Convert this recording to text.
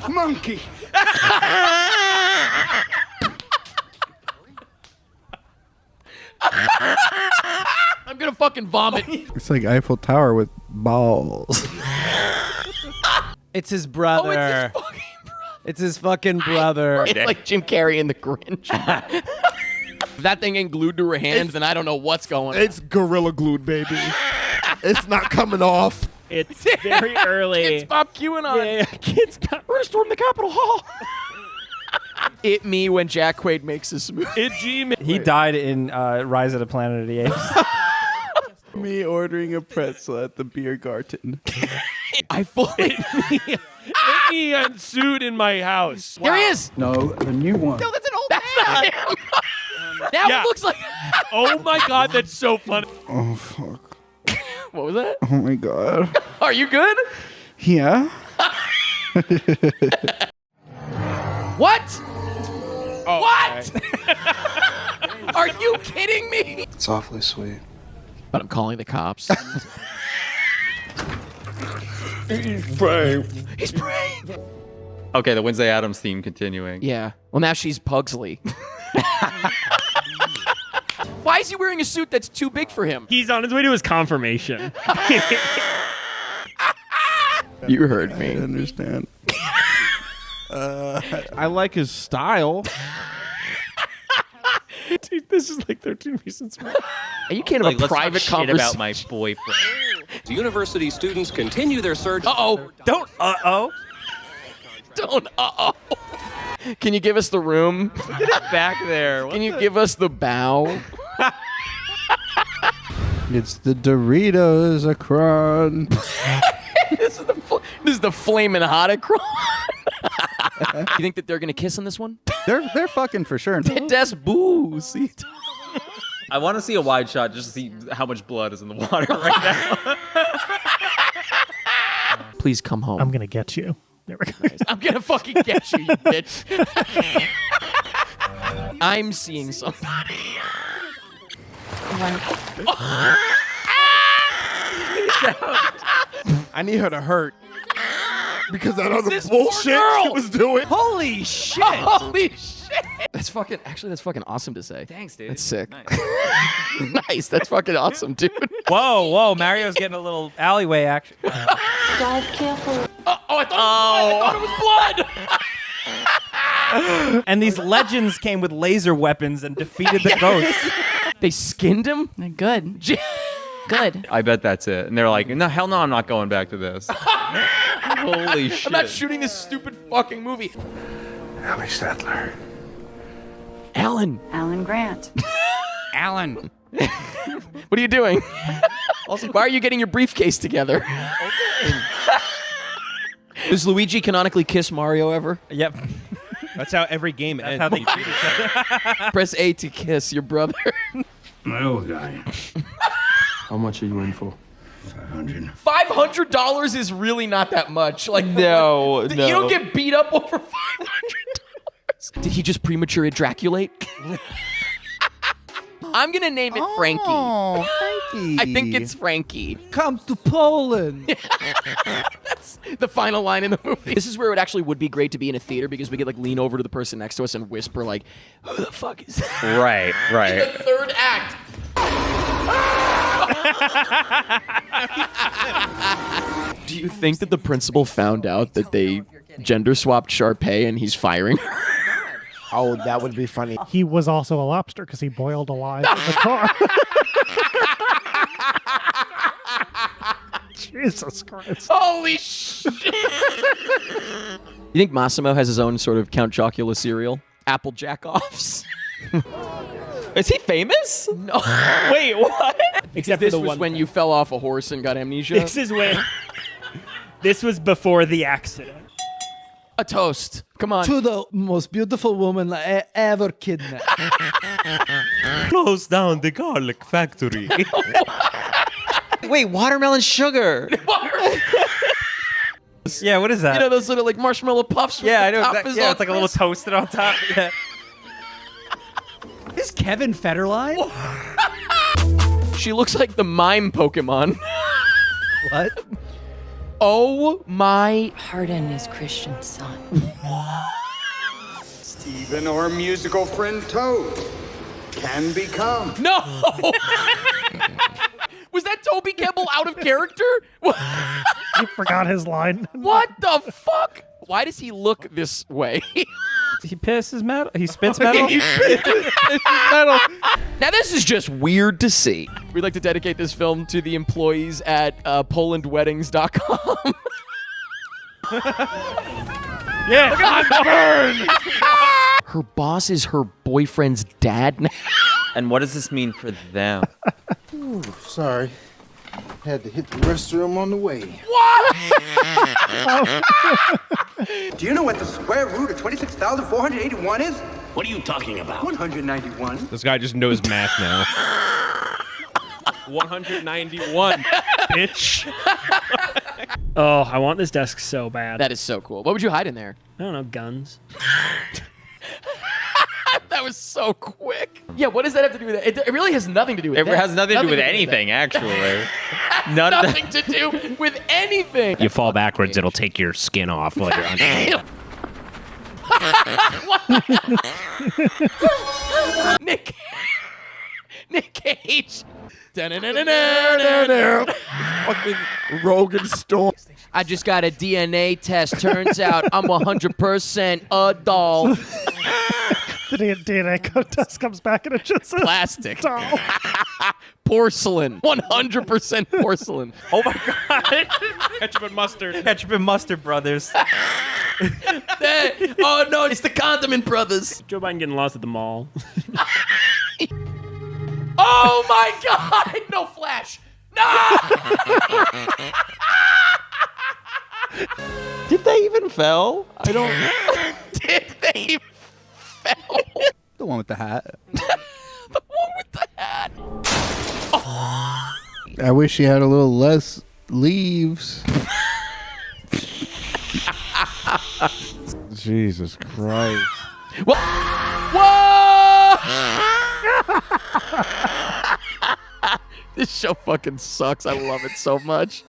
Monkey. I'm gonna fucking vomit. It's like Eiffel Tower with balls. It's his brother. Oh, it's his fucking brother. It's his fucking brother. It's like Jim Carrey in The Grinch. If that thing ain't glued to her hand, then I don't know what's going on. It's gorilla glued, baby. It's not coming off. It's very early. Kids Pop QAnon. Yeah, kids pop. We're gonna storm the Capitol Hall. It me when Jack Quaid makes a smoothie. It G. He died in Rise of the Planet of the Apes. Me ordering a pretzel at the beer garden. I fully. Hit me and sued in my house. There he is. No, the new one. No, that's an old man. Not him. Now Yeah. it looks like. Oh my god, that's so funny. Oh, fuck. What was that? Oh, my God. Are you good? Yeah? What? What? Are you kidding me? It's awfully sweet. But I'm calling the cops. He's brave. He's brave. Okay, the Wednesday Addams theme continuing. Yeah. Well, now she's Pugsley. Why is he wearing a suit that's too big for him? He's on his way to his confirmation. You heard I me. understand. I like his style. Dude, this is like 13 Reasons Why. Are you kidding? Like, A let's talk private shit conversation about my boyfriend. University students continue their surge. Uh-oh. Don't uh-oh. Don't. Uh-oh. Can you give us the room? Back there. Can you give us the bow? It's the Doritos Acron. This is the flaming hot across. You think that they're gonna kiss on this one? They're fucking for sure. Des booze. I want to see a wide shot just to see how much blood is in the water right now. Please come home. I'm gonna get you. There we go. I'm gonna fucking get you, you bitch. I'm seeing somebody. I need her to hurt. Because that other This poor bullshit girl. she was doing. Holy shit! Holy shit! That's fucking. Actually, that's fucking awesome to say. Thanks, dude. That's sick. Nice. Nice. That's fucking awesome, dude. Whoa, Mario's getting a little alleyway action. Drive carefully. I thought it was blood. And these legends came with laser weapons and defeated the ghosts. They skinned him. Good. Good. I bet that's it. And they're like, no, hell no, I'm not going back to this. Holy shit. I'm not shooting this stupid fucking movie. Ellie Sattler. Alan. Alan Grant. Alan. What are you doing? Also, why are you getting your briefcase together? Does Luigi canonically kiss Mario ever? Yep. That's how every game That's ends. how they treat each other. Press A to kiss your brother. My old guy. How much are you in for? 500. $500 is really not that much. Like, No, you don't get beat up over $500. Did he just premature ejaculate? I'm gonna name it Frankie. Oh, Frankie. I think it's Frankie. Come to Poland. That's the final line in the movie. This is where it actually would be great to be in a theater because we could like lean over to the person next to us and whisper like, "Who the fuck is that?" Right, right. The third act. Do you think that the principal found out that they gender swapped Sharpay and he's firing her? Oh, that would be funny. He was also a lobster because he boiled alive in the car. Jesus Christ. Holy shit! You think Massimo has his own sort of Count Chocula cereal? Apple Jack-Offs? Is he famous? No. Wait, what? Except This for the was one. when you fell off a horse and got amnesia? This is when. This was before the accident. A toast. Come on. To the most beautiful woman ever kidnapped. Close down the garlic factory. Wait, watermelon sugar. Yeah, what is that? You know those little like marshmallow puffs? yeah, I with the know. top That, is yeah, all it's like a little crisp? toasted on top. Yeah. Is Kevin Federline? She looks like the mime Pokemon. What? Oh my. Pardon his Christian son. Even our musical friend Toad can become. No! Was that Toby Kebbell out of character? He forgot his line. What the fuck? Why does he look this way? He pisses metal. He spits metal. Now this is just weird to see. We'd like to dedicate this film to the employees at PolandWeddings.com. Yeah, Her boss is her boyfriend's dad now. And what does this mean for them? Sorry. Had to hit the restroom on the way. Do you know what the square root of 26,481 is? What are you talking about? 191. This guy just knows math now. 191, bitch. Oh, I want this desk so bad. That is so cool. What would you hide in there? I don't know, guns. That was so quick. Yeah, what does that have to do with it? It really has nothing to do with It that. has nothing to do with that. anything, actually. Nothing to do with anything. You fall backwards, it'll take your skin off while you're under. Nick Cage. Fucking Rogan Storm. I just got a DNA test. Turns out I'm 100% a doll. The DNA test comes back and it just says Plastic. doll. Porcelain. 100% porcelain. Oh my god. Ketchup and mustard. Ketchup and mustard brothers. Oh no, it's the Condiment Brothers. Joe Biden getting lost at the mall. Oh my god! No Flash! No! Did they even fell? I don't. Did they fell? The one with the hat. The one with the hat. I wish he had a little less leaves. Jesus Christ. Whoa! This show fucking sucks. I love it so much.